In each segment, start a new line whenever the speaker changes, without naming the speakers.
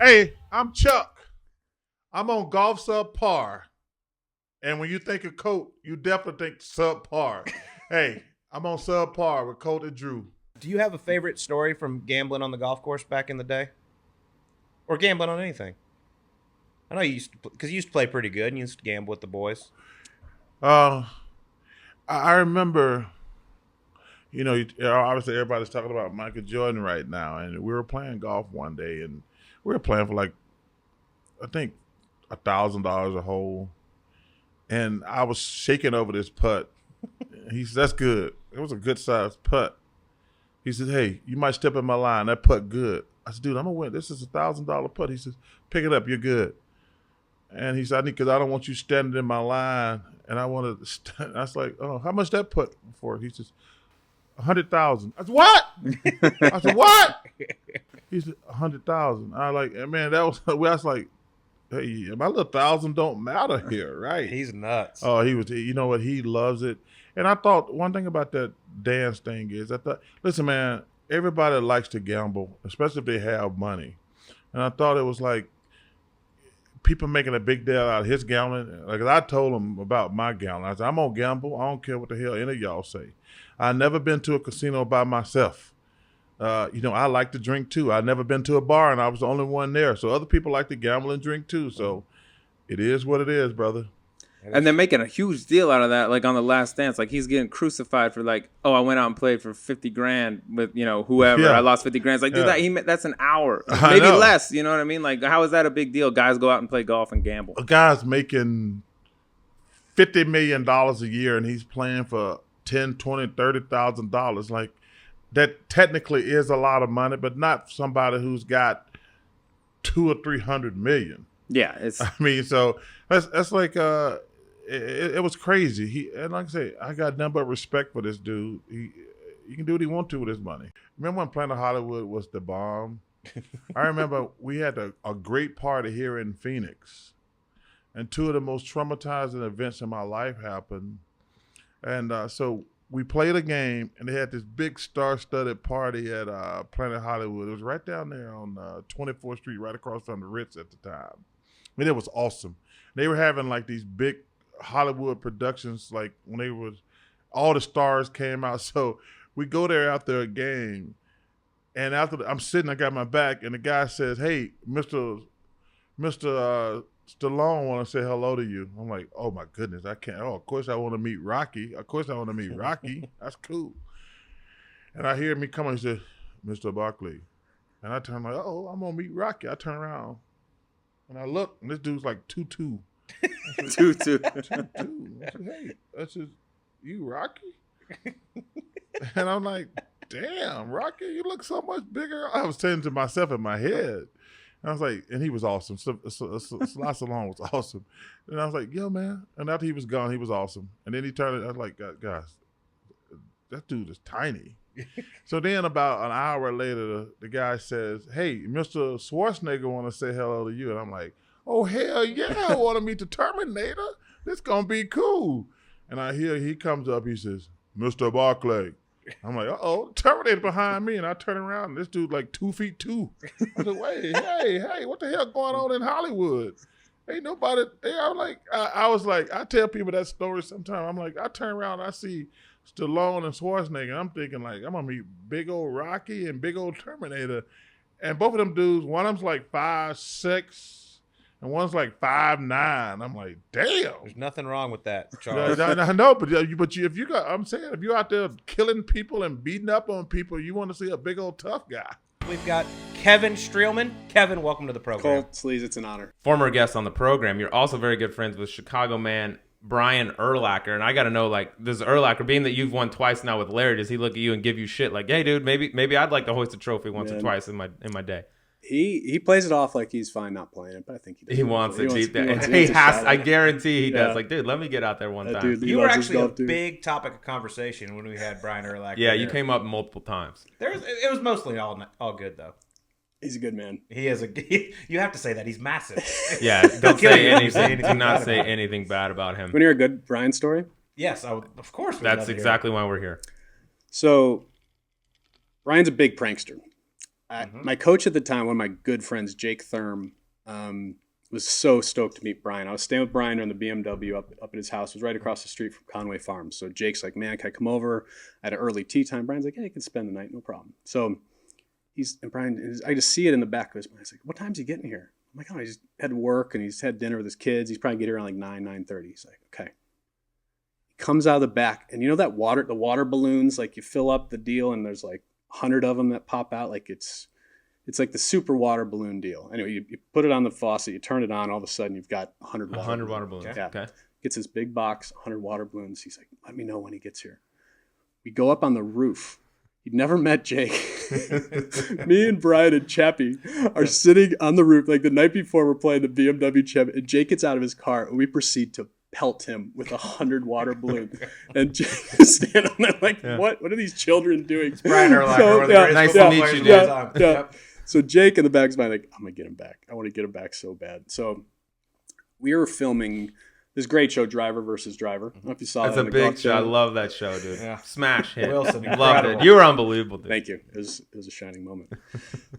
Hey, I'm Chuck. I'm on Golf Subpar. And when you think of Colt, you definitely think Subpar. Hey, I'm on Subpar with Colt and Drew.
Do you have a favorite story from gambling on the golf course back in the day? Or gambling on anything? I know you used to, because you used to play pretty good and you used to gamble with the boys.
I remember, obviously everybody's talking about Michael Jordan right now, and we were playing golf one day, and we were playing for like, I think, $1,000 a hole, and I was shaking over this putt. He said, "That's good." It was a good sized putt. He said, "Hey, you might step in my line. That putt good." I said, "Dude, I'm gonna win. This is $1,000 putt." He says, "Pick it up. You're good." And he said, "Because I don't want you standing in my line, and I want to." I was like, "Oh, how much that put for?" He says, $100,000. I said, "What?" I said, "What?" He said, $100,000. I was like, man, I was like, hey, my little $1,000 don't matter here, right?
He's nuts.
Oh, you know what? He loves it. And I thought one thing about that dance thing is listen, man, everybody likes to gamble, especially if they have money. And I thought it was like people making a big deal out of his gambling. Like I told him about my gambling. I said, "I'm gonna gamble. I don't care what the hell any of y'all say. I've never been to a casino by myself. I like to drink too. I've never been to a bar and I was the only one there. So other people like to gamble and drink too. So it is what it is, brother."
And they're making a huge deal out of that, like on The Last Dance. Like he's getting crucified for like, "Oh, I went out and played for $50,000 with whoever.
Yeah.
I lost $50,000." It's like, dude, that's an hour,
I
maybe
know.
less. You know what I mean? Like, how is that a big deal? Guys go out and play golf and gamble.
A guy's making $50 million a year and he's playing for $10,000, $20,000, $30,000. Like that technically is a lot of money, but not somebody who's got 200 or 300 million.
Yeah, it's.
I mean, so that's like it was crazy. And like I say, I got nothing but respect for this dude. He can do what he wants to with his money. Remember when Planet Hollywood was the bomb? I remember we had a great party here in Phoenix, and two of the most traumatizing events in my life happened. And so we played a game, and they had this big star-studded party at Planet Hollywood. It was right down there on 24th Street, right across from the Ritz at the time. I mean, it was awesome. They were having like these big Hollywood productions, like when all the stars came out. So we go there after a game, and I'm sitting, I got my back, and the guy says, "Hey, Mr. Stallone want to say hello to you." I'm like, "Oh my goodness, I can't. Oh, of course I want to meet Rocky. Of course I want to meet Rocky. That's cool." And I hear me come on. He said, "Mr. Barkley," and I turn like, "Oh, I'm gonna meet Rocky." I turn around and I look, and this dude's like 2'2".
2'2".
2'2". I said, "Hey, that's just you, Rocky?" And I'm like, "Damn, Rocky, you look so much bigger." I was saying to myself in my head. And I was like, and he was awesome. Stallone was awesome. And I was like, "Yo, man." And after he was gone, he was awesome. And then he turned it, I was like, "Guys, that dude is tiny." So then about an hour later, the guy says, "Hey, Mr. Schwarzenegger want to say hello to you." And I'm like, "Oh, hell yeah, I want to meet the Terminator. This going to be cool." And I hear he comes up, he says, "Mr. Barkley." I'm like, "Uh-oh, Terminator behind me." And I turn around, and this dude like 2'2". I said, "Wait, hey, what the hell going on in Hollywood? Ain't nobody there." I was like, I tell people that story sometimes. I'm like, I turn around, I see Stallone and Schwarzenegger, and I'm thinking like, I'm going to meet big old Rocky and big old Terminator. And both of them dudes, one of them's like 5'6", and one's like 5'9". I'm like, damn.
There's nothing wrong with that, Charles.
I know, but if you got, I'm saying, if you're out there killing people and beating up on people, you want to see a big old tough guy.
We've got Kevin Streelman. Kevin, welcome to the program.
Colt, please, it's an honor.
Former guest on the program. You're also very good friends with Chicago man Brian Urlacher. And I got to know, like, does Urlacher, being that you've won twice now with Larry, does he look at you and give you shit like, "Hey, dude, maybe I'd like to hoist a trophy once or twice in my day"?
He plays it off like he's fine not playing it, but I think he does.
He wants it.
He
has. I guarantee he does. Like, dude, let me get out there one time.
You were actually a big topic of conversation when we had Brian Urlacher.
Yeah, you came up multiple times.
It was mostly all good though.
He's a good man.
He is you have to say that he's massive.
Yeah, don't say anything. Do not say anything bad about him.
Want to hear a good Brian story?
Yes, of course.
That's exactly why we're here.
So, Brian's a big prankster. My coach at the time, one of my good friends, Jake Thurm, was so stoked to meet Brian. I was staying with Brian on the BMW up at his house. It was right across the street from Conway Farms. So Jake's like, man, can I come over? I had an early tea time. Brian's like, yeah, you can spend the night, no problem. So I just see it in the back of his mind. He's like, what time's he getting here? I'm like, oh, he just had work and he's had dinner with his kids. He's probably get here around like 9:30. He's like, okay. He comes out of the back, and you know that the water balloons, like you fill up the deal and there's like 100 of them that pop out. Like it's like the super water balloon deal. Anyway, you put it on the faucet, you turn it on, all of a sudden you've got 100 water balloons.
balloons.
Yeah.
Okay.
Gets this big box, 100 water balloons. He's like, let me know when he gets here. We go up on the roof. He'd never met Jake. Me and Brian and Chappie are sitting on the roof like the night before we're playing the BMW Chevy, and Jake gets out of his car, and we proceed to pelt him with 100 water balloons. And Jake is standing on there like, what are these children doing? It's
Brian Urlacher.
Nice to meet you, dude.
Yeah. Yep. So Jake in the back's mind, like, I'm going to get him back. I want to get him back so bad. So we were filming this great show, Driver versus Driver. I don't know if you saw
That's
that.
a big show. I love that show, dude.
Yeah.
Smash hit.
Wilson,
Loved
incredible.
it. You were unbelievable, dude.
Thank you. It was a shining moment.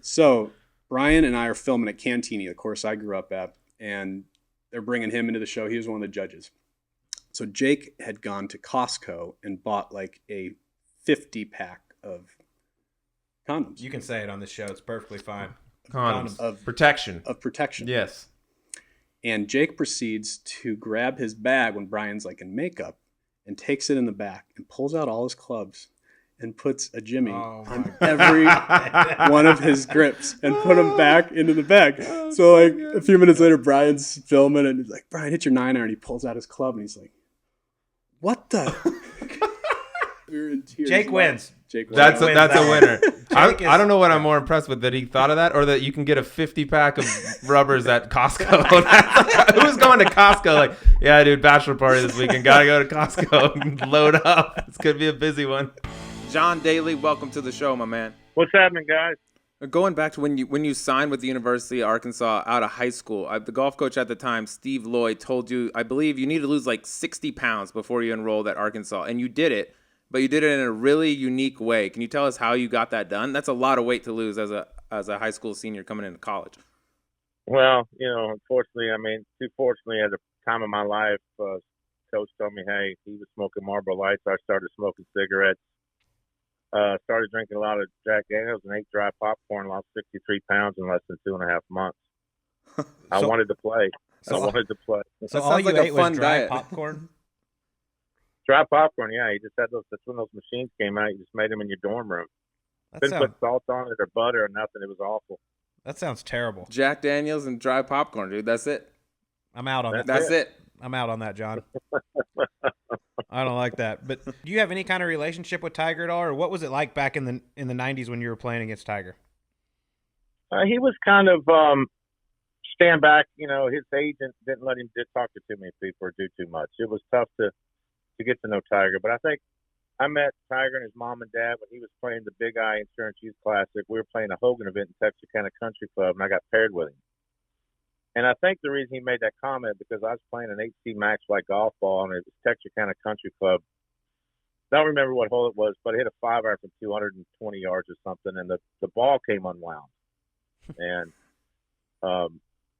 So Brian and I are filming at Cantini, the course I grew up at, and they're bringing him into the show. He was one of the judges. So Jake had gone to Costco and bought like a 50-pack of condoms.
You can say it on this show. It's perfectly fine.
Condoms.
Of
Protection.
Of protection.
Yes.
And Jake proceeds to grab his bag when Brian's like in makeup and takes it in the back and pulls out all his clubs and puts a Jimmy on every one of his grips and put them back into the bag. So like a few minutes later, Brian's filming and he's like, Brian, hit your 9-iron. And he pulls out his club and he's like, what the? We were in tears.
Jake wins.
Jake wins.
That's a winner.
Jake
I don't know what I'm more impressed with, that he thought of that or that you can get a 50-pack of rubbers at Costco. Who's going to Costco? Like, yeah, dude, bachelor party this weekend. Got to go to Costco and load up. This could be a busy one.
John Daly, welcome to the show, my man.
What's happening, guys?
Going back to when you signed with the University of Arkansas out of high school, the golf coach at the time, Steve Lloyd, told you, I believe, you need to lose like 60 pounds before you enrolled at Arkansas, and you did it. But you did it in a really unique way. Can you tell us how you got that done? That's a lot of weight to lose as a high school senior coming into college.
Well, unfortunately, too fortunately, at the time of my life, coach told me, hey, he was smoking Marlboro Lights. I started smoking cigarettes. Started drinking a lot of Jack Daniels and ate dry popcorn. Lost 63 pounds in less than 2.5 months. I wanted to play.
So
So
all
sounds
you
like a
ate was
fun
dry
diet.
popcorn?
dry popcorn, yeah. You just had those. That's when those machines came out. You just made them in your dorm room. Didn't put salt on it or butter or nothing. It was awful.
That sounds terrible.
Jack Daniels and dry popcorn, dude. That's it.
I'm out on that.
That's it.
I'm out on that, John. I don't like that. But do you have any kind of relationship with Tiger at all, or what was it like back in the 90s when you were playing against Tiger?
He was kind of stand back. His agent didn't let him talk to too many people or do too much. It was tough to get to know Tiger. But I think I met Tiger and his mom and dad when he was playing the Big Eye Insurance Youth Classic. We were playing a Hogan event in Texarkana Country Club, and I got paired with him. And I think the reason he made that comment because I was playing an 8C Max White golf ball, and it was Texarkana Country Club. I don't remember what hole it was, but I hit a 5-iron from 220 yards or something, and the ball came unwound. And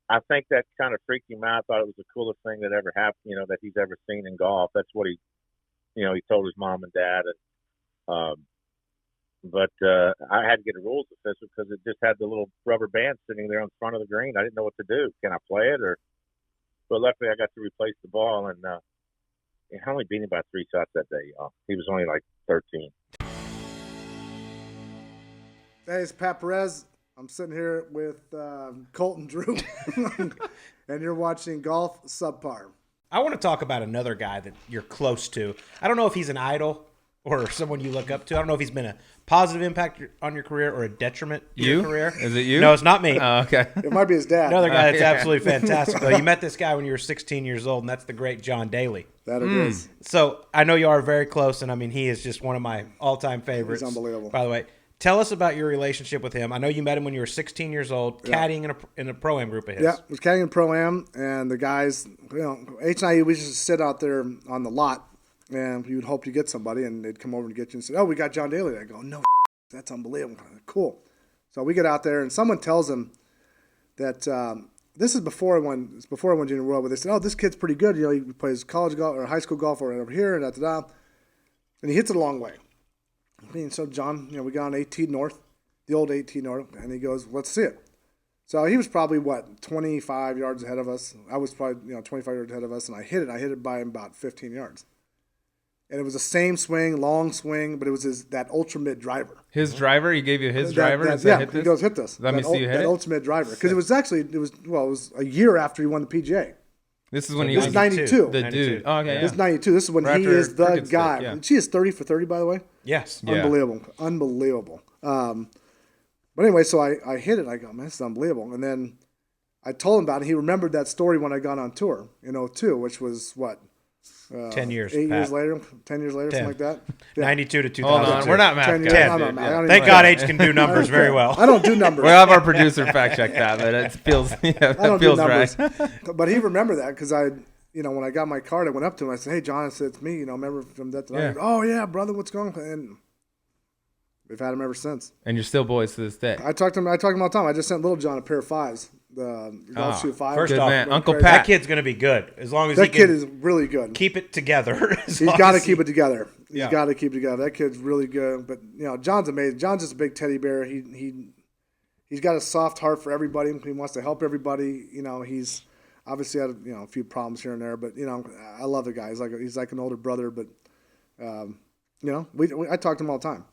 I think that kind of freaked him out. I thought it was the coolest thing that ever happened, that he's ever seen in golf. That's what he told his mom and dad. And But I had to get a rules official because it just had the little rubber band sitting there on front of the green. I didn't know what to do. Can I play it? But luckily I got to replace the ball, and I only beat him by 3 shots that day, y'all. He was only like 13.
Hey, it's Pat Perez. I'm sitting here with Colt and Drew, and you're watching Golf Subpar.
I want to talk about another guy that you're close to. I don't know if he's an idol or someone you look up to. I don't know if he's been a positive impact on your career or a detriment to your career.
Is it you?
No, it's not me.
Oh, okay.
It might be his dad.
Another guy that's absolutely fantastic, though. You met this guy when you were 16 years old, and that's the great John Daly.
That it is.
So I know you are very close, and he is just one of my all-time favorites.
He's unbelievable.
By the way, tell us about your relationship with him. I know you met him when you were 16 years old, caddying in a Pro-Am group of his.
Yeah, it was caddying Pro-Am, and the guys, H and I, we just sit out there on the lot, and you would hope you get somebody, and they'd come over and get you and say, oh, we got John Daly. I go, no, that's unbelievable. Cool. So we get out there, and someone tells him that this is before I won Junior World, but they said, "Oh, this kid's pretty good. He plays college golf or high school golf or over here, and da. And he hits it a long way." I mean, so John, we got on 18 North, the old 18 North, and he goes, "Let's see it." So he was probably 25 yards ahead of us. I was probably 25 yards ahead of us, and I hit it by about 15 yards. And it was the same swing, long swing, but it was that ultra mid driver.
His driver? He gave you his driver and said, hit this?
He goes, hit this.
Let me see you hit it?
That ultimate driver. Because it was a year after he won the PGA.
This is when he
was
was
92.
The dude. Oh, okay, yeah.
This is 92. This is when he is the guy.
Yeah.
She is 30 for 30, by the way.
Yes.
Yeah.
Unbelievable. But anyway, so I hit it. I go, man, this is unbelievable. And then I told him about it. He remembered that story when I got on tour in 2002, which was
10 years.
8
Pat.
years later, 10 years later,
10.
something like that. Yeah.
92 to 2002.
Hold on, we're not math
10 years.
guys.
I'm not
dude.
math. I don't even
Thank
know.
God H can do numbers very well.
I don't do numbers.
We'll have our producer fact check that, but it feels,
I don't
that feels
do
right.
numbers. But he remembered that because when I got my card, I went up to him. I said, "Hey, John," I said, "It's me. Remember from that?"
Yeah.
"Oh yeah, brother, what's going on?" And we've had him ever since.
And you're still boys to this day.
I talk to him all the time. I just sent Little John a pair of fives, the golf shoe five.
First
Good
off,
man. Uncle
crazy.
Pat.
that kid's going to be good as long as
That
he
kid
can
is really good.
keep it together.
He's got to keep it together. He's
Yeah.
got to keep it together. That kid's really good. But John's amazing. John's just a big teddy bear. He's got a soft heart for everybody. He wants to help everybody. He's obviously had a few problems here and there, but I love the guy. He's like an older brother. But I talk to him all the time.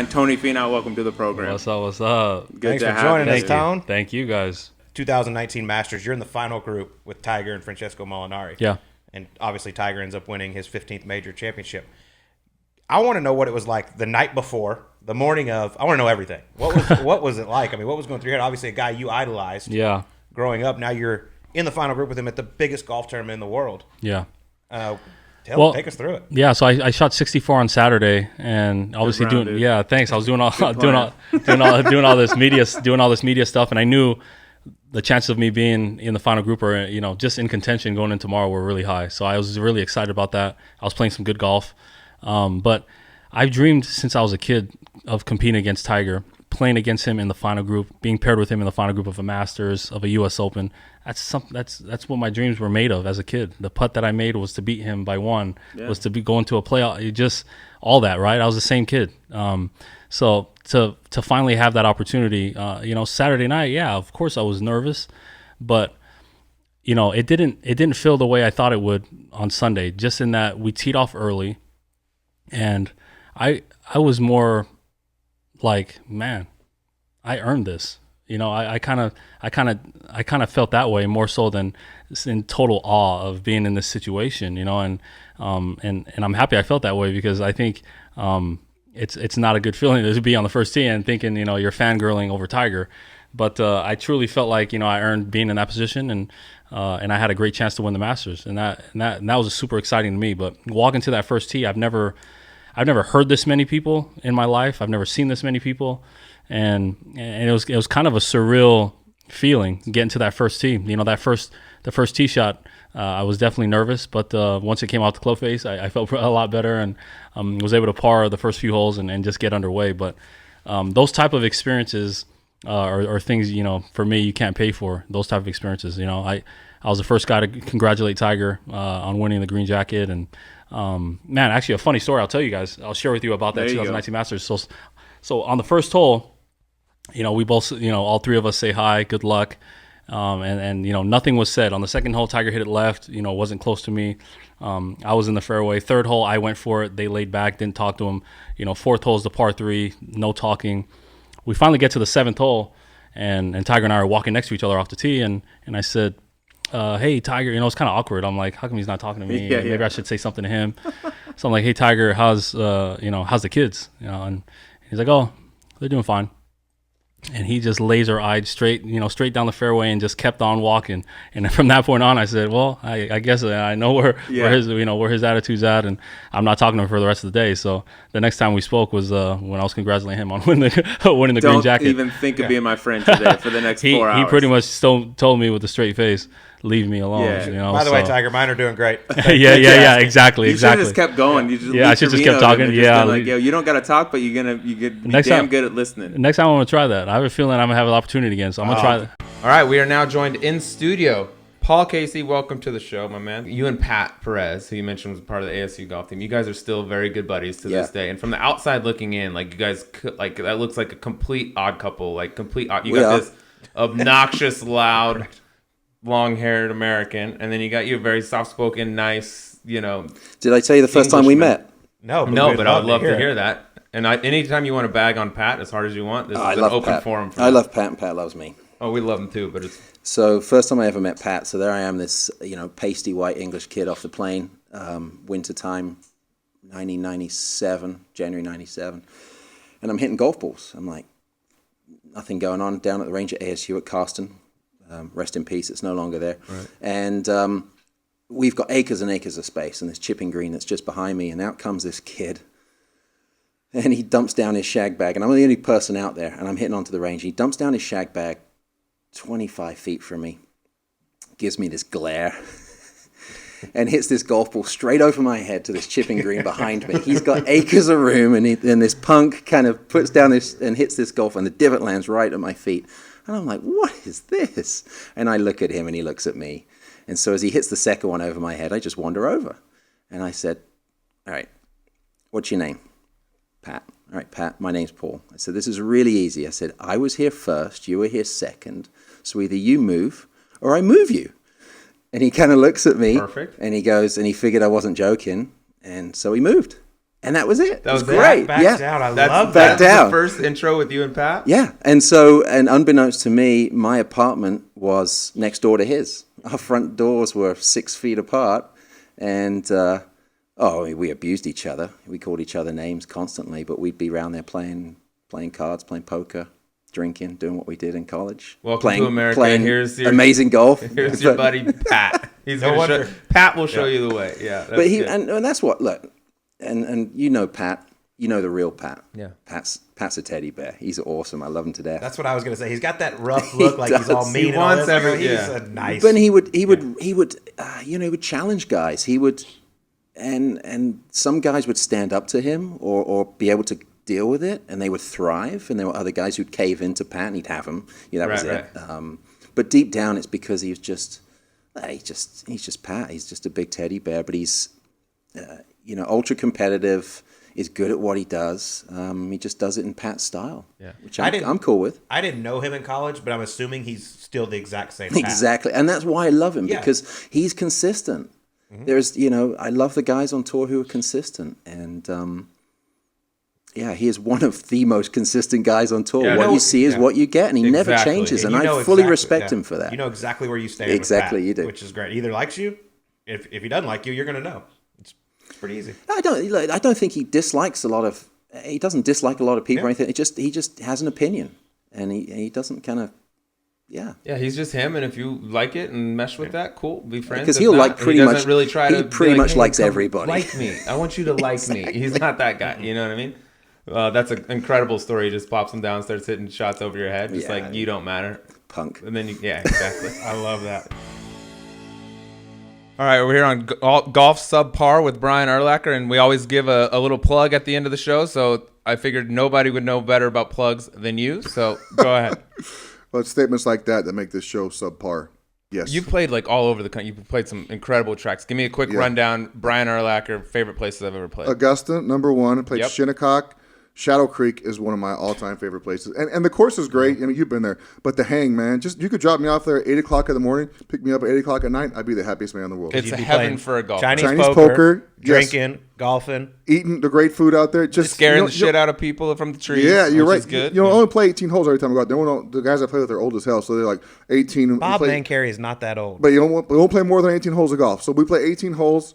And Tony Finau, welcome to the program.
What's up? What's up?
Good
Thanks
to
for
have
joining
you.
us, Tone.
Thank you guys.
2019 Masters. You're in the final group with Tiger and Francesco Molinari.
Yeah.
And obviously Tiger ends up winning his 15th major championship. I want to know what it was like the night before, the morning of. I want to know everything. What was it like? I mean, what was going through your head? Obviously, a guy you idolized.
Yeah.
Growing up. Now you're in the final group with him at the biggest golf tournament in the world.
Yeah.
Take us through it.
Yeah. So I shot 64 on Saturday, and obviously
round, dude.
Yeah. Thanks. I was doing all this media stuff, and I knew the chances of me being in the final group or just in contention going in tomorrow were really high. So I was really excited about that. I was playing some good golf, but I've dreamed since I was a kid of competing against Tiger, playing against him in the final group, being paired with him in the final group of a Masters, of a U.S. Open. That's what my dreams were made of as a kid. The putt that I made was to beat him by one, was to be going to a playoff. Just all that, right? I was the same kid. So to finally have that opportunity, Saturday night, yeah, of course I was nervous, but it didn't feel the way I thought it would on Sunday. Just in that we teed off early, and I was more like, man, I earned this. I kind of felt that way more so than in total awe of being in this situation. And I'm happy I felt that way because I think it's not a good feeling to be on the first tee and thinking you're fangirling over Tiger. But I truly felt like I earned being in that position, and I had a great chance to win the Masters, and that was super exciting to me. But walking to that first tee, I've never heard this many people in my life. I've never seen this many people, and it was kind of a surreal feeling getting to that first tee. The first tee shot, I was definitely nervous, but once it came out the club face, I felt a lot better and was able to par the first few holes and just get underway. But those type of experiences are things for me you can't pay for. Those type of experiences, I was the first guy to congratulate Tiger on winning the green jacket. And man, actually a funny story I'll tell you guys. I'll share with you about that 2019 Masters. So on the first hole, we both, all three of us say hi, good luck. And nothing was said. On the second hole, Tiger hit it left, wasn't close to me. I was in the fairway. Third hole, I went for it. They laid back, didn't talk to him. Fourth hole is the par 3, no talking. We finally get to the seventh hole, and Tiger and I are walking next to each other off the tee, and I said, hey, Tiger, it's kind of awkward. I'm like, how come he's not talking to me? Maybe I should say something to him. So I'm like, hey, Tiger, how's the kids? And he's like, oh, they're doing fine. And he just laser-eyed straight down the fairway and just kept on walking. And from that point on, I said, well, I guess I know where his attitude's at, and I'm not talking to him for the rest of the day. So the next time we spoke was when I was congratulating him on winning the green jacket.
Don't even think of being my friend today for the next 4 hours.
He pretty much told me with a straight face, leave me alone.
Yeah.
You know.
By the way,
so-
Tiger, mine are doing great.
yeah, exactly.
You should have just kept going. You just
I should just kept talking.
like, yo, you don't gotta talk, but you're gonna be
Next
damn
time-
good at listening.
Next time I'm gonna try that. I have a feeling I'm gonna have an opportunity again, so I'm gonna try that.
All right, we are now joined in studio. Paul Casey, welcome to the show, my man. You and Pat Perez, who you mentioned was part of the ASU golf team. You guys are still very good buddies to this day. And from the outside looking in, like you guys, like that looks like a complete odd couple. Like complete odd. You got this obnoxious, loud, long-haired American, and then you got you a very soft-spoken, nice, you know.
Did I tell you the first time we met?
No, but I would love to hear that. And anytime you want to bag on Pat as hard as you want, this is an open forum for
I love Pat, and Pat loves me.
Oh, we love him too, but it's...
So first time I ever met Pat, so there I am, this, pasty white English kid off the plane, wintertime, 1997, January 97. And I'm hitting golf balls. I'm like, nothing going on down at the range at ASU at Carston. Rest in peace, it's no longer there. Right. And we've got acres and acres of space, and this chipping green that's just behind me, and out comes this kid. And he dumps down his shag bag, and I'm the only person out there, and I'm hitting onto the range. He dumps down his shag bag 25 feet from me, gives me this glare, and hits this golf ball straight over my head to this chipping green behind me. He's got acres of room, and this punk kind of puts down this and hits this golf, and the divot lands right at my feet. And I'm like, what is this? And I look at him, and he looks at me. And so as he hits the second one over my head, I just wander over. And I said, all right, what's your name? Pat. All right, Pat, my name's Paul. I said, this is really easy. I said, I was here first, you were here second. So either you move or I move you. And he kind of looks at me.
Perfect.
And he goes, and he figured I wasn't joking. And so he moved. And that was it.
That was
great.
Backs out. I love
back
that.
down.
The first intro with you and Pat?
Yeah. And so, and unbeknownst to me, my apartment was next door to his. Our front doors were 6 feet apart. And, we abused each other. We called each other names constantly, but we'd be around there playing cards, playing poker, drinking, doing what we did in college.
Welcome to America. Here's your
amazing golf.
Here's your buddy Pat. Pat will show you the way. Yeah.
But and that's what, look, and you know Pat, you know the real Pat.
Yeah.
Pat's a teddy bear. He's awesome. I love him to death.
That's what I was going to say. He's got that rough look, like he's all mean.
He wants
He's a nice.
But he would challenge guys. He would, and some guys would stand up to him or be able to deal with it, and they would thrive. And there were other guys who'd cave into Pat, and he'd have him. That was it. But deep down, it's because he's just Pat. He's just a big teddy bear. But he's, ultra competitive. Is good at what he does. He just does it in Pat's style, which I'm cool with.
I didn't know him in college, but I'm assuming he's still the exact same Pat.
Exactly, and that's why I love him, because he's consistent. Mm-hmm. There's, I love the guys on tour who are consistent, and he is one of the most consistent guys on tour.
Yeah,
what you see is what you get, and he never changes, and I fully respect him for that.
You know exactly where you stand.
Exactly,
with Pat,
you do.
Which is great. He either likes you, if he doesn't like you, you're going to know. It's pretty easy.
I don't think he dislikes a lot of. He doesn't dislike a lot of people or anything. He just has an opinion, and he doesn't kind of. Yeah,
he's just him, and if you like it and mesh with that, cool, be friends.
Because he'll like pretty much.
He really try to.
He pretty much likes
come
everybody.
Like me, I want you to like me. He's not that guy. You know what I mean? That's an incredible story. He just pops him down, starts hitting shots over your head, just like you don't matter,
punk.
And then exactly.
I love that.
All right, we're here on Golf Subpar with Brian Urlacher, and we always give a little plug at the end of the show. So I figured nobody would know better about plugs than you. So go ahead.
Well, it's statements like that make this show subpar. Yes.
You played like all over the country. You played some incredible tracks. Give me a quick rundown. Brian Urlacher, favorite places I've ever played.
Augusta, number one. I played Shinnecock. Shadow Creek is one of my all-time favorite places. And the course is great. I mean, you've been there. But the hang, man, you could drop me off there at 8 o'clock in the morning, pick me up at 8 o'clock at night. I'd be the happiest man in the world.
It's a heaven for a golfer.
Chinese poker, drinking, golfing.
Eating the great food out there. Just
scaring the shit out of people from the trees.
Yeah, you're right.
Is good.
You only play 18 holes every time I go out there. The guys I play with are old as hell, so they're like 18.
Bob Mancarey is not that old.
But we won't play more than 18 holes of golf. So we play 18 holes,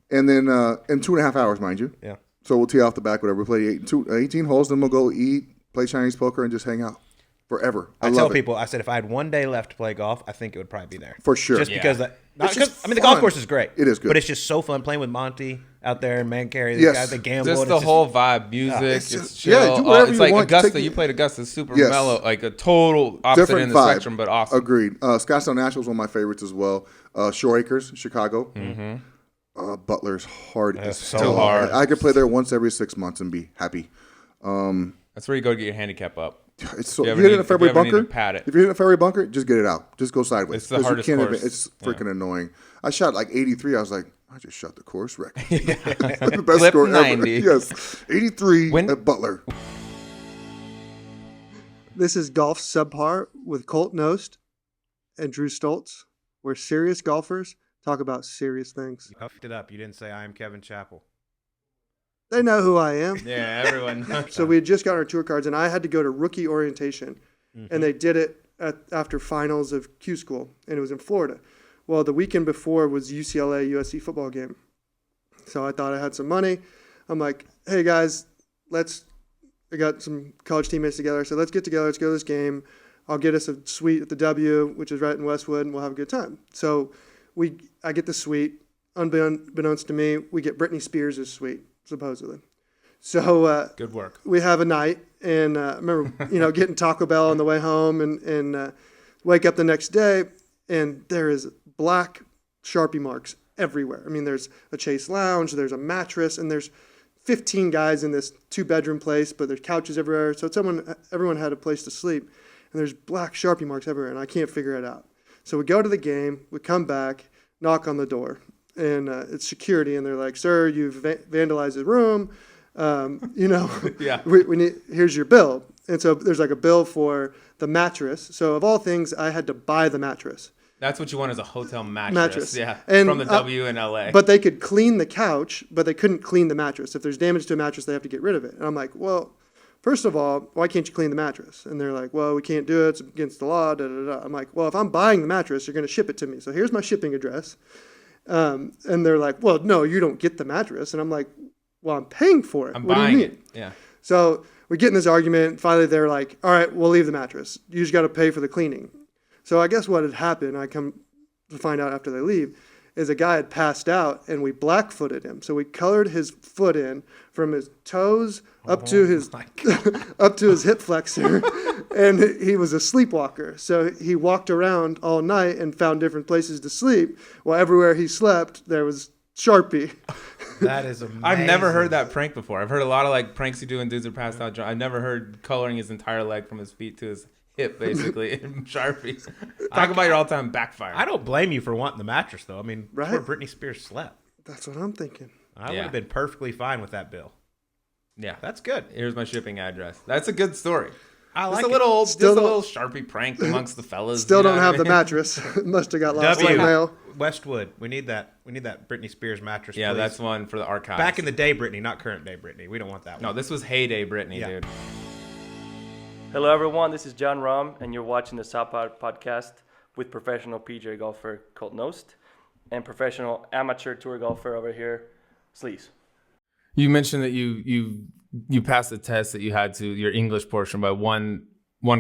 and then in 2.5 hours, mind you.
Yeah.
So we'll tee off the back, whatever. We play 18 holes, then we'll go eat, play Chinese poker, and just hang out forever.
I tell people, I said if I had one day left to play golf, I think it would probably be there.
For sure.
Just because Not
just
'cause- I mean, the golf
fun.
course is great.
It is good.
But it's just so fun playing with Monty out there in Mancarry. The
Yes.
guys, they gamble.
Just
and
the
it's
whole vibe, music,
it's
it's
just-
chill.
yeah, do whatever
It's
you
like
want.
Augusta.
Take-
You played Augusta, super
Yes.
mellow, like a total opposite
Different
end of the
vibe.
spectrum, but awesome.
Agreed. Scottsdale National is one of my favorites as well. Shore Acres, Chicago. Butler's hard as
so
hell.
hard.
I could play there once every 6 months and be happy.
That's where you go to get your handicap up.
It's so,
If you
if
ever
you hit
need-
a fairway
if you ever need
bunker,
to pad it.
if you hit a fairway bunker, just get it out. Just go sideways.
It's the
'Cause you
hardest
can't
course.
even- it's freaking annoying. I shot like 83. I was like, I just shot the course record. The best
Clip
score
90.
ever. Yes, 83
When-
at Butler.
This is Golf Subpar with Colt Knost and Drew Stoltz, where serious golfers talk about serious things.
You puffed it up. You didn't say I am Kevin Chappell.
They know who I am.
Yeah, everyone.
So we had just got our tour cards, and I had to go to rookie orientation, and they did it after finals of Q School, and it was in Florida. Well, the weekend before was UCLA USC football game, so I thought I had some money. I'm like, hey guys, I got some college teammates together. I said, let's get together, let's go to this game. I'll get us a suite at the W, which is right in Westwood, and we'll have a good time. So I get the suite. Unbeknownst to me, we get Britney Spears' suite, supposedly. So
Good work.
we have a night, and I remember, getting Taco Bell on the way home, and wake up the next day, and there is black Sharpie marks everywhere. I mean, there's a Chase Lounge, there's a mattress, and there's 15 guys in this 2-bedroom place, but there's couches everywhere. So everyone had a place to sleep, and there's black Sharpie marks everywhere, and I can't figure it out. So we go to the game, we come back, knock on the door, and it's security, and they're like, "Sir, you've vandalized the room.
Yeah.
we need, here's your bill." And so there's like a bill for the mattress. So of all things, I had to buy the mattress.
That's what you want is a hotel mattress. Yeah.
And,
from the W in LA.
But they could clean the couch, but they couldn't clean the mattress. If there's damage to a mattress, they have to get rid of it. And I'm like, well, first of all, why can't you clean the mattress? And they're like, well, we can't do it. It's against the law. Da, da, da. I'm like, well, if I'm buying the mattress, you're going to ship it to me. So here's my shipping address. And they're like, well, no, you don't get the mattress. And I'm like, well, I'm paying for it.
I'm
what
buying
do you mean?
it. Yeah.
So we get in this argument. Finally, they're like, all right, we'll leave the mattress. You just got to pay for the cleaning. So I guess what had happened, I come to find out after they leave, is a guy had passed out, and we black-footed him. So we colored his foot in from his toes up to his up to his hip flexor, and he was a sleepwalker. So he walked around all night and found different places to sleep. Well, everywhere he slept, there was Sharpie.
That is amazing.
I've never heard that prank before. I've heard a lot of like pranks you do when dudes are passed out. I've never heard coloring his entire leg from his feet to his hip, basically, in Sharpie. Talk about your all-time backfire.
I don't blame you for wanting the mattress, though. I mean,
Right.
that's where Britney Spears slept.
That's what I'm thinking.
I would
Yeah.
have been perfectly fine with that bill.
Yeah.
That's good.
Here's my shipping address. That's a good story.
I
Just
like
a little,
Still
just a
don't-
little Sharpie prank amongst the fellas.
Still
you know
don't
what I
have the
mean?
mattress. Must have got lost in the
W.
mail.
Westwood. We need that. We need that Britney Spears mattress.
Yeah,
please.
that's one for the archives.
Back in the day, Britney, not current day, Britney. We don't want that one.
No, this was heyday Britney,
Yeah.
dude.
Hello, everyone. This is Jon Rahm, and you're watching the Subpar podcast with professional PGA golfer Colt Knost and professional amateur tour golfer over here, Sleaze.
You mentioned that you passed the test that you had to your English portion by one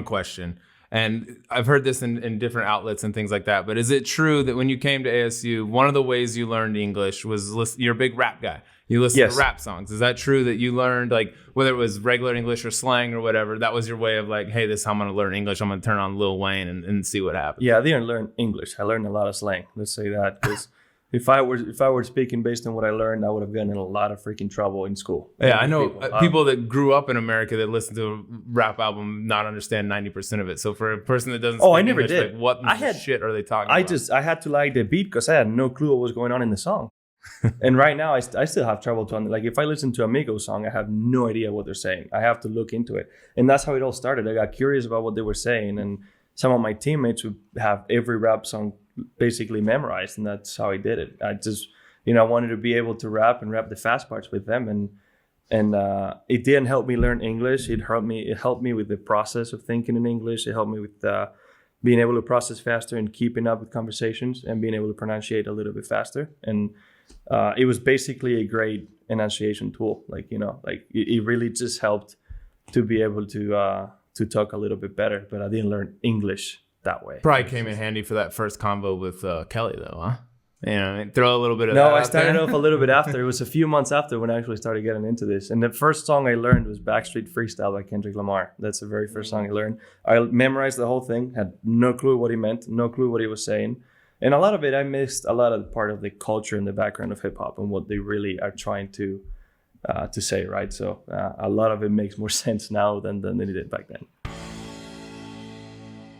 question. And I've heard this in different outlets and things like that. But is it true that when you came to ASU, one of the ways you learned English was you're a big rap guy. You listen
Yes.
to rap songs. Is that true that you learned, like, whether it was regular English or slang or whatever, that was your way of like, hey, this is how I'm going to learn English. I'm going to turn on Lil Wayne and see what happens.
Yeah, I didn't learn English. I learned a lot of slang. Let's say that, because if I were speaking based on what I learned, I would have gotten in a lot of freaking trouble in school.
Yeah, I know people that grew up in America that listen to a rap album not understand 90% of it. So for a person that doesn't speak
I never
English,
did.
like, what
I had-
shit are they talking about?
I had to like the beat because I had no clue what was going on in the song. And right now, I still have trouble to like if I listen to a Migos song, I have no idea what they're saying. I have to look into it, and that's how it all started. I got curious about what they were saying, and some of my teammates would have every rap song basically memorized, and that's how I did it. I just I wanted to be able to rap and rap the fast parts with them, and it didn't help me learn English. It helped me with the process of thinking in English. It helped me with being able to process faster and keeping up with conversations and being able to pronunciate a little bit faster. And it was basically a great enunciation tool. It really just helped to be able to talk a little bit better. But I didn't learn English that way.
Probably came in handy for that first convo with Kelly, though, huh? Yeah, throw a little bit of
No,
that
I
out
started
there.
off a little bit after. It was a few months after when I actually started getting into this. And the first song I learned was Backstreet Freestyle by Kendrick Lamar. That's the very first song I learned. I memorized the whole thing, had no clue what he meant, no clue what he was saying. And a lot of it, I missed a lot of part of the culture and the background of hip hop and what they really are trying to say, right? So a lot of it makes more sense now than it did back then.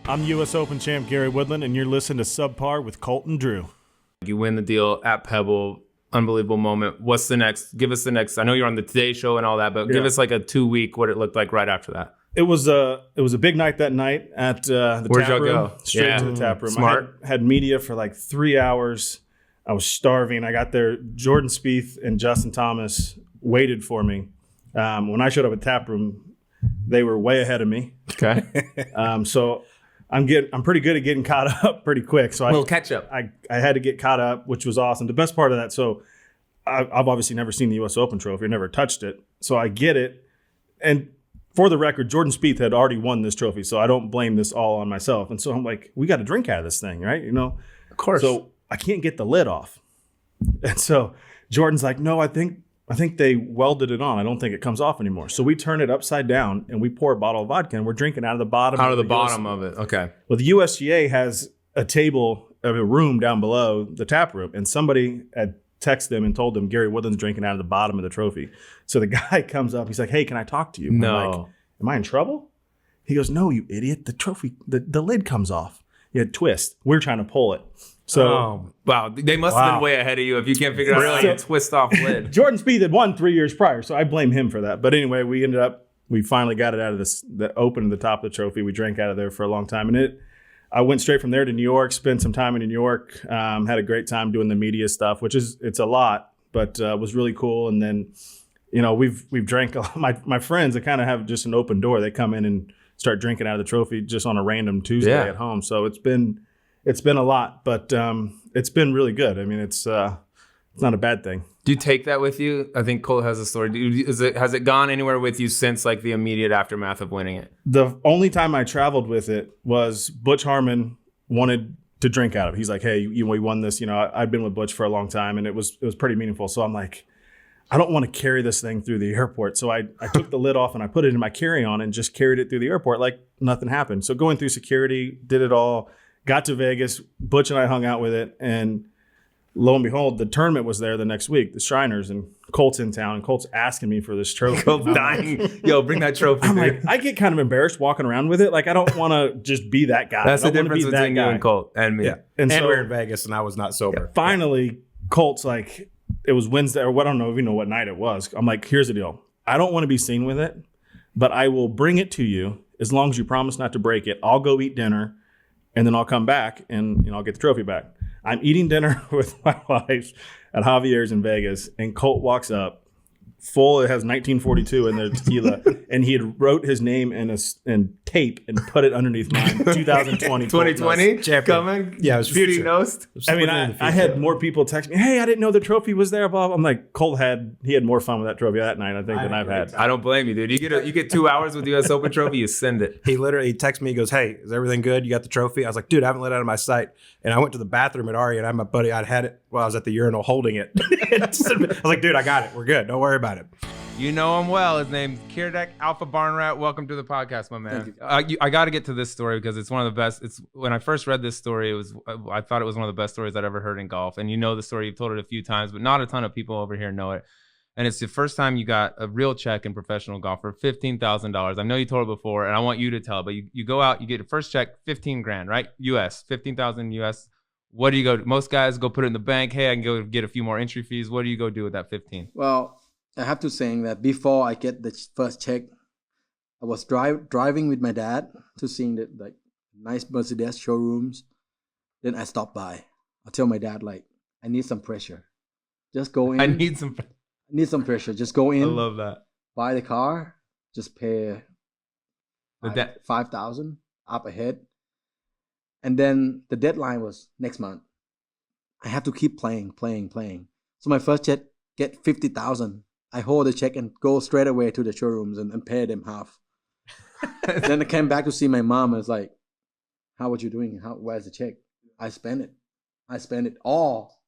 I'm U.S. Open champ Gary Woodland, and you're listening to Subpar with Colt and Drew.
You win the deal at Pebble. Unbelievable moment. What's the next? Give us the next. I know you're on the Today Show and all that, but give us like a 2-week what it looked like right after that.
It was a big night that night at the
Where'd
tap
y'all
room.
go?
Straight to the tap room.
Smart.
I had media for like 3 hours. I was starving. I got there. Jordan Spieth and Justin Thomas waited for me. When I showed up at tap room, they were way ahead of me.
Okay.
So I'm pretty good at getting caught up pretty quick. So
We'll catch up.
I had to get caught up, which was awesome. The best part of that, so I've obviously never seen the U.S. Open trophy, never touched it. So I get it. And for the record, Jordan Spieth had already won this trophy, so I don't blame this all on myself. And so I'm like, we got to drink out of this thing, right? You know?
Of course.
So I can't get the lid off. And so Jordan's like, no, I think they welded it on. I don't think it comes off anymore. So we turn it upside down and we pour a bottle of vodka and we're drinking out of the bottom.
Out of the bottom of it. Okay.
Well, the USGA has a table of a room down below the tap room, and somebody had texted them and told them Gary Woodland's drinking out of the bottom of the trophy. So the guy comes up. He's like, hey, can I talk to you?
No.
I'm like, am I in trouble? He goes, no, you idiot. The trophy, the lid comes off. You had twist. We're trying to pull it. So
wow, they must have been way ahead of you if you can't figure out how to twist off lid.
Jordan Spieth had won 3 years prior, so I blame him for that. But anyway, we finally got it out of the open at the top of the trophy. We drank out of there for a long time, and I went straight from there to New York, spent some time in New York, had a great time doing the media stuff, it's a lot, but was really cool. And then, you know, we've drank a lot. My friends, they kind of have just an open door. They come in and start drinking out of the trophy just on a random Tuesday at home. So it's been a lot, but it's been really good. I mean, it's not a bad thing.
Do you take that with you? I think Colt has a story. Has it gone anywhere with you since like the immediate aftermath of winning it?
The only time I traveled with it was Butch Harmon wanted to drink out of it. He's like, hey, we won this. You know, I've been with Butch for a long time, and it was pretty meaningful. So I'm like, I don't want to carry this thing through the airport. So I took the lid off and I put it in my carry-on and just carried it through the airport like nothing happened. So going through security, did it all, got to Vegas, Butch and I hung out with it, and lo and behold, the tournament was there the next week, the Shriners, and Colt's in town, and Colt's asking me for this trophy.
Colt's dying. Yo, bring that trophy.
I'm like, I get kind of embarrassed walking around with it. Like, I don't want to just be that guy.
That's the difference between you and Colt and me.
Yeah. And so we're in Vegas, and I was not sober.
Yeah, finally, Colt's like, it was Wednesday, or I don't know even know what night it was. I'm like, here's the deal. I don't want to be seen with it, but I will bring it to you as long as you promise not to break it. I'll go eat dinner, and then I'll come back, and I'll get the trophy back. I'm eating dinner with my wife at Javier's in Vegas, and Colt walks up, full. It has 1942 in the tequila, and he had wrote his name in tape and put it underneath mine. 2020.
2020 coming.
Yeah, it was future.
Knost.
I mean, I had more people text me, "Hey, I didn't know the trophy was there." Blah, blah. I'm like, Colt had more fun with that trophy that night, I think, than I've had.
I don't blame you, dude. You get 2 hours with the U.S. Open trophy, you send it.
He literally texted me. He goes, "Hey, is everything good? You got the trophy?" I was like, "Dude, I haven't let it out of my sight." And I went to the bathroom at Ari, and I had my buddy. I'd had it while I was at the urinal holding it. I was like, "Dude, I got it. We're good. Don't worry about it."
You know him well. His name's KIRADECH, APHIBARNRAT. Welcome to the podcast, my man. I got to get to this story because it's one of the best. It's when I first read this story, I thought it was one of the best stories I'd ever heard in golf. And you know the story, you've told it a few times, but not a ton of people over here know it. And it's the first time you got a real check in professional golf for $15,000. I know you told it before, and I want you to tell it, but you go out, you get your first check, 15 grand, right? US, 15,000 US. What do you go do? Most guys go put it in the bank. Hey, I can go get a few more entry fees. What do you go do with that 15?
Well, I have to say that before I get the first check, I was driving with my dad to seeing the like nice Mercedes showrooms. Then I stopped by. I tell my dad, like, I need some pressure. Just go in.
I need some
pressure. Just go in.
I love that.
Buy the car. Just pay $5,000 up ahead. And then the deadline was next month. I have to keep playing. So my first check, get $50,000. I hold the check and go straight away to the showrooms and pay them half. Then I came back to see my mom. I was like, how are you doing? Where's the check? I spent it all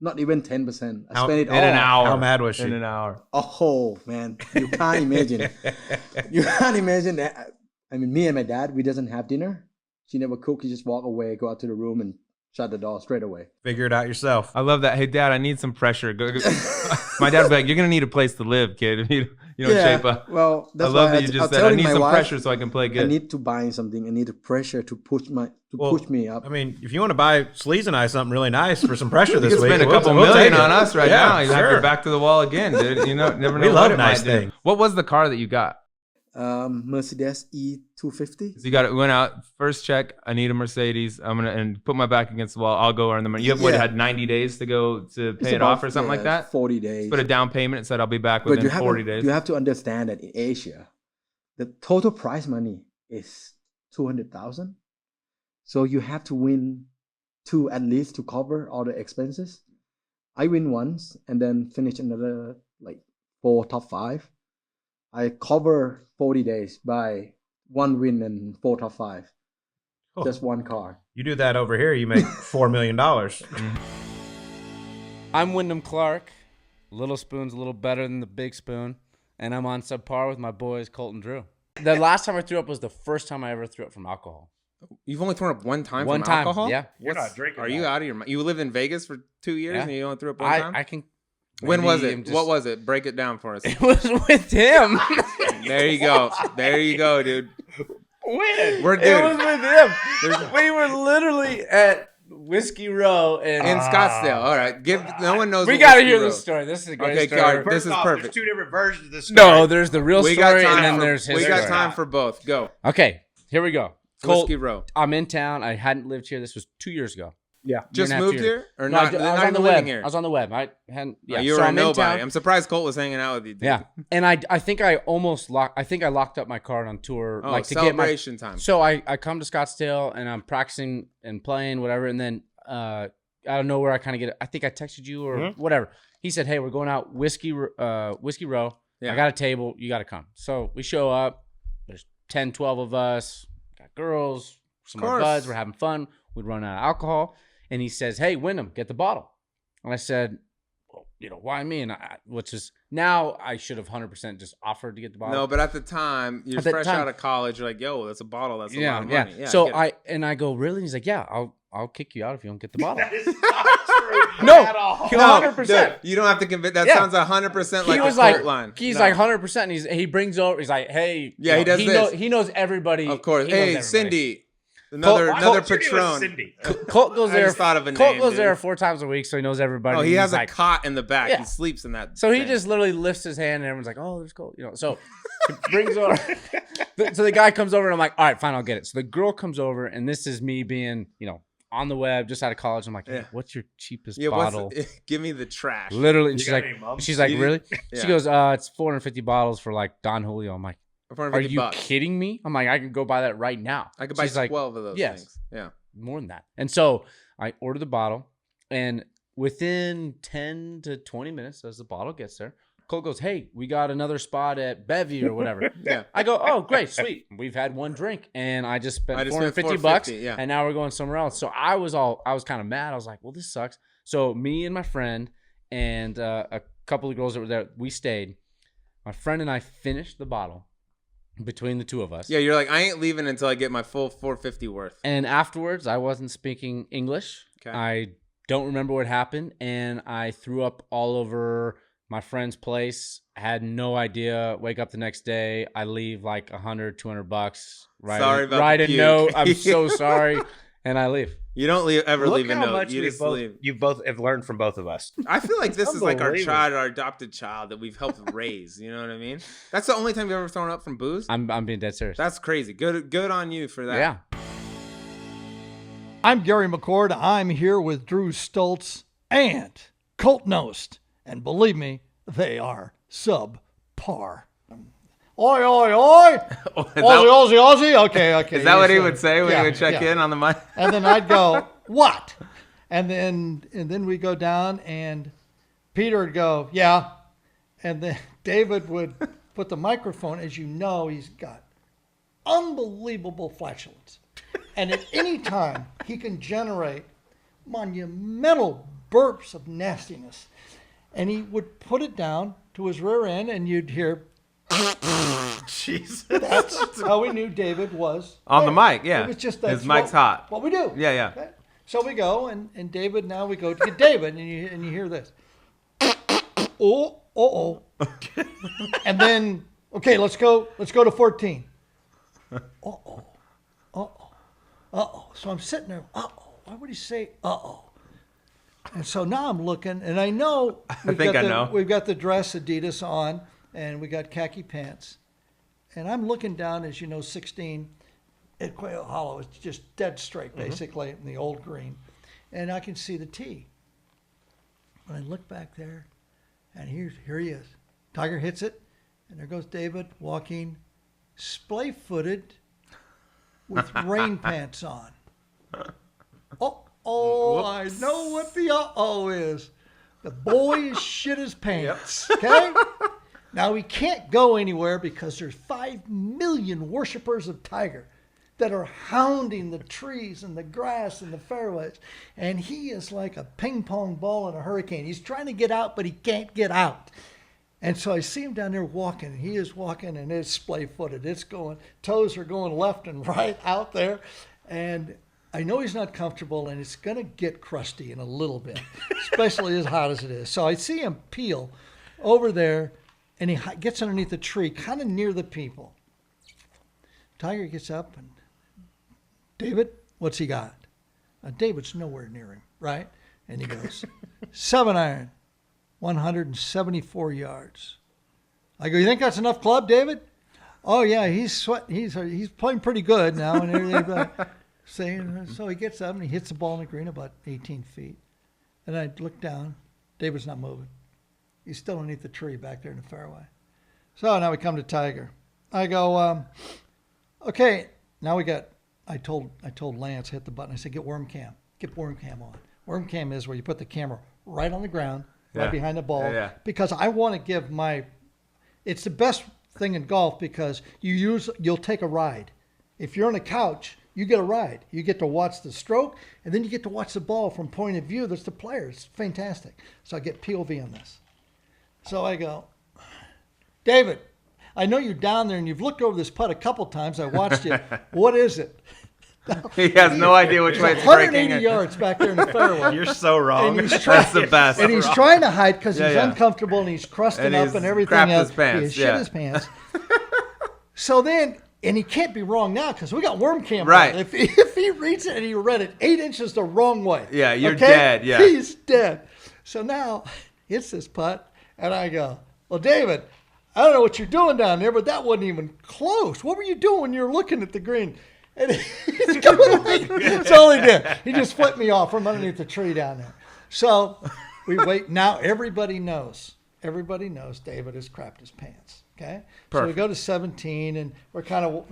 Not even 10%. I
How-
spent it
In
all.
an hour.
How mad was she?
In an hour.
Oh man, you can't imagine. You can't imagine that. I mean, me and my dad, we doesn't have dinner. She never cook. You just walk away, go out to the room, and shut the door straight away.
Figure it out yourself.
I love that. Hey, Dad, I need some pressure. My dad's like, you're gonna need a place to live, kid. If you don't shape up.
Well, that's
I love
why
that you just said, I need some pressure so I can play good.
I need to buy something. I need a pressure to push me up.
I mean, if you want to buy Sleaze and I something really nice for some pressure this
You
week,
can spend a couple
we'll
million
take it.
on us right
Yeah,
now. You have
sure.
your back to the wall again, dude. You know, never know.
We love
what it
nice
might do.
things.
What was the car that you got?
Mercedes E250.
So you went out first check. I need a Mercedes. I'm gonna and put my back against the wall. I'll go earn the money. You have had 90 days to go to pay it off or something like that.
40 days.
Put a down payment and said I'll be back
But
within 40 days.
You have to understand that in Asia, the total prize money is 200,000. So you have to win 2 at least to cover all the expenses. I win once and then finish another 4 top 5. I cover 40 days by 1 win and 4 top 5.
Oh.
Just one car.
You do that over here, you make $4 million.
I'm Wyndham Clark. Little Spoon's a little better than the Big Spoon. And I'm on subpar with my boys, Colt and Drew. The last time I threw up was the first time I ever threw up from alcohol.
You've only thrown up one time
One
from
time,
alcohol?
yeah.
You're not drinking.
Are you out of your mind? You lived in Vegas for 2 years and you only threw up one time?
I can.
When was
maybe
it? What was it? Break it down for us.
It was with him.
There you go. There you go, dude.
When?
It
was with him. We were literally at Whiskey Row
in Scottsdale. All right. No one knows.
We got to hear this story. This is a great story.
Okay, this is perfect.
There's 2 different versions of this story.
No, there's the real story and then there's his
We
story.
got time for both. Go.
Okay, here we go. Colt,
Whiskey Row.
I'm in town. I hadn't lived here. This was 2 years ago.
Yeah. Just moved here? Or
no,
not?
I was
not
on
even
the
living
web.
here?
I was on the web. I hadn't. Yeah,
you were
so
a
I'm in
nobody.
town.
I'm surprised Colt was hanging out with you, dude.
Yeah, and I think I almost locked. I think I locked up my card on tour.
Oh,
like to get my
celebration time.
So I come to Scottsdale and I'm practicing and playing whatever, and then I don't know where I kind of get. I think I texted you or whatever. He said, "Hey, we're going out Whiskey Row.
Yeah.
I got a table. You got to come." So we show up. There's 10, 12 of us. Got girls. Some of our buds. We're having fun. We'd run out of alcohol. And he says, "Hey, Wyndham, get the bottle." And I said, "Well, why me?" And which is now I should have 100% just offered to get the bottle.
No, but at the time, you're fresh out of college. You're like, "Yo, that's a bottle. That's a lot of money." Yeah.
So I go, "Really?" And he's like, "Yeah, I'll kick you out if you don't get the bottle."
That is not true
No,
at all.
100%.
You don't have to convince. That sounds 100% like
he was
a Colt
like,
line.
He's like 100%. And he brings over. He's like, "Hey,
Yeah, he does this.
He knows everybody.
Of course.
He knows
Hey,
everybody.
Cindy. Another Patron.
Colt goes
I
there.
just thought of a
Colt
name,
goes
dude.
there 4 times a week, so he knows everybody.
Oh, he has
He's
a cot in the back.
Yeah.
He sleeps in that.
So he
thing.
just literally lifts his hand, and everyone's like, "Oh, there's Colt." So he brings over. So the guy comes over, and I'm like, "All right, fine, I'll get it." So the girl comes over, and this is me being, on the web, just out of college. I'm like, "Hey, what's your cheapest bottle?"
Give me the trash.
Literally, and she's like, "Really?"
Yeah.
She goes, "It's 450 bottles for like Don Julio." I'm like, "Are you
$450.
kidding me?" I'm like, "I can go buy that right now."
I could buy
She's like,
12 of those things. Yeah.
More than that. And so I order the bottle, and within 10 to 20 minutes, as the bottle gets there, Colt goes, "Hey, we got another spot at Bevy or whatever."
Yeah.
I go, "Oh, great, sweet. We've had one drink, and I just spent $450,
yeah.
and now we're going somewhere else." So I was kind of mad. I was like, "Well, this sucks." So me and my friend and a couple of girls that were there, we stayed. My friend and I finished the bottle between the two of us.
Yeah, you're like, I ain't leaving until I get my full 450 worth.
And afterwards, I wasn't speaking English.
Okay.
I don't remember what happened, and I threw up all over my friend's place. I had no idea. Wake up the next day, I leave like $100, $200. Write a note. I'm so sorry, and I leave.
You don't ever
Look
leave a
how
note.
much
You just leave.
you both have learned from both of us.
I feel like this is like our
Unbelievable.
child, our adopted child that we've helped raise. You know what I mean? That's the only time you've ever thrown up from booze.
I'm being dead serious.
That's crazy. Good on you for that.
Yeah.
I'm Gary McCord. I'm here with Drew Stoltz and Colt Knost. And believe me, they are subpar. Oi, oi, oi! Aussie, Aussie, Aussie. Okay.
Is that what he would say when he would check in on the mic?
And then I'd go, what? And then we go down, and Peter would go, yeah. And then David would put the microphone. As you know, he's got unbelievable flatulence. And at any time, he can generate monumental burps of nastiness. And he would put it down to his rear end, and you'd hear,
Jesus.
That's how we knew David was
on the
there.
mic. Yeah,
It was just
his mic's hot.
What we do.
Yeah.
Okay? So we go, and David. Now we go to get David, and you hear this. Oh. And then, okay, let's go to 14. Uh-oh. So I'm sitting there. Uh-oh. Why would he say uh-oh? And so now I'm looking, and I know we've got the dress Adidas on, and we got khaki pants. And I'm looking down, as you know, 16 at Quail Hollow. It's just dead straight, basically, in the old green. And I can see the tee. And I look back there, and here he is. Tiger hits it, and there goes David walking splay-footed with rain pants on. Oh, I know what the uh-oh is. The boy has shit his pants, okay? Now, he can't go anywhere because there's 5 million worshipers of Tiger that are hounding the trees and the grass and the fairways. And he is like a ping pong ball in a hurricane. He's trying to get out, but he can't get out. And so I see him down there walking. He is walking, and it's splay-footed. It's going, toes are going left and right out there. And I know he's not comfortable, and it's going to get crusty in a little bit, especially as hot as it is. So I see him peel over there, and he gets underneath the tree, kind of near the people. Tiger gets up, and David, what's he got? David's nowhere near him, right? And he goes, 7-iron, 174 yards. I go, you think that's enough club, David? Oh, yeah, he's sweating. He's playing pretty good now. And everything. So he gets up, and he hits the ball in the green about 18 feet. And I look down. David's not moving. He's still underneath the tree back there in the fairway. So now we come to Tiger. I go, okay, now we got, I told Lance, hit the button. I said, get worm cam. Get worm cam on. Worm cam is where you put the camera right on the ground, right behind the ball. Because I want to give it's the best thing in golf because you'll take a ride. If you're on a couch, you get a ride. You get to watch the stroke, and then you get to watch the ball from point of view that's the player. It's fantastic. So I get POV on this. So I go, David, I know you're down there, and you've looked over this putt a couple times. I watched you. What is it?
He has no idea which way it's
180
breaking.
yards back there in the fairway.
You're so wrong.
That's
the best.
And he's trying to hide because he's uncomfortable, and he's crusting up and everything else.
His pants.
He has shit his pants. So then, and he can't be wrong now because we got worm cam.
Right.
If he reads it and he read it 8 inches the wrong way.
Yeah, you're dead. Yeah.
He's dead. So now, it's this putt, and I go, well, David, I don't know what you're doing down there, but that wasn't even close. What were you doing when you were looking at the green? And he's going like, that's all he did. He just flipped me off from underneath the tree down there. So we wait. Now everybody knows David has crapped his pants. Okay. Perfect. So we go to 17, and we're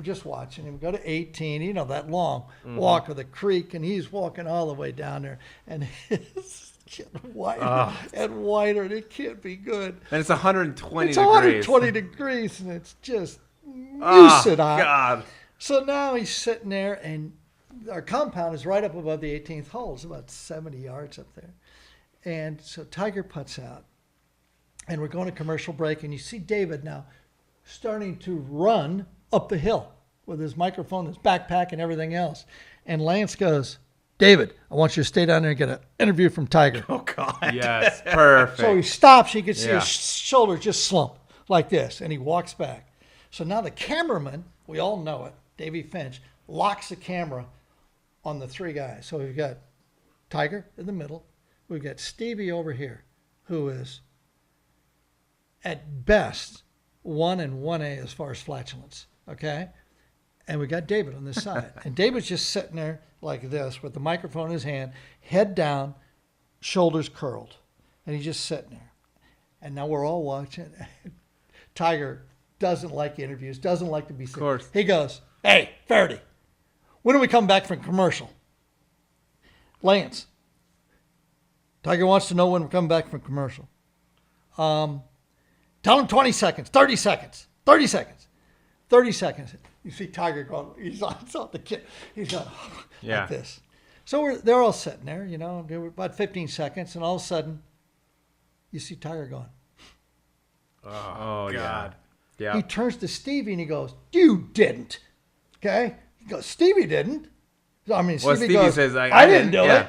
just watching him. We go to 18, that long walk of the creek, and he's walking all the way down there, and it's getting wider and wider, and it can't be good.
And it's 120
it's
degrees.
120 degrees, and it's just lucid hot.
God.
So now he's sitting there, and our compound is right up above the 18th hole. It's about 70 yards up there. And so Tiger putts out, and we're going to commercial break, and you see David now starting to run up the hill with his microphone, his backpack, and everything else. And Lance goes, David, I want you to stay down there and get an interview from Tiger.
Oh, God. Yes, perfect.
So he stops. You can see his shoulders just slump like this, and he walks back. So now the cameraman, we all know it, Davey Finch, locks the camera on the 3 guys. So we've got Tiger in the middle. We've got Stevie over here, who is at best 1 and 1A as far as flatulence, okay? And we got David on this side. And David's just sitting there like this with the microphone in his hand, head down, shoulders curled. And he's just sitting there. And now we're all watching. Tiger doesn't like interviews, doesn't like to be seen.
Of course.
He goes, hey, Faraday, when do we come back from commercial? Lance, Tiger wants to know when we're coming back from commercial. Tell him 20 seconds, 30 seconds, 30 seconds, 30 seconds. You see Tiger going, he's on the kid. He's going like this. So they're all sitting there, they were about 15 seconds, and all of a sudden, you see Tiger going.
Oh God. Yeah.
He turns to Stevie and he goes, "You didn't." Okay? He goes, "Stevie didn't." I mean, Stevie goes,
says,
I didn't do it.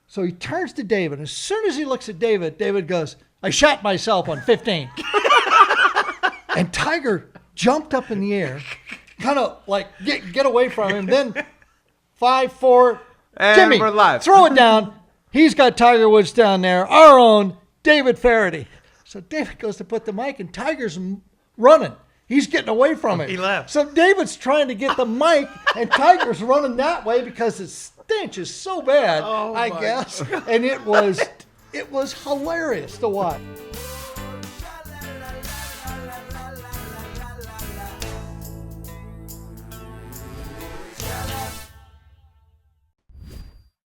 So he turns to David. As soon as he looks at David, David goes, "I shot myself on 15." And Tiger jumped up in the air, kind of like get away from him. Then 5-4, Jimmy,
we're live.
Throw it down. He's got Tiger Woods down there, our own David Faraday. So David goes to put the mic, and Tiger's running. He's getting away from it.
He left.
So David's trying to get the mic, and Tiger's running that way because his stench is so bad, I guess. And it was hilarious to watch.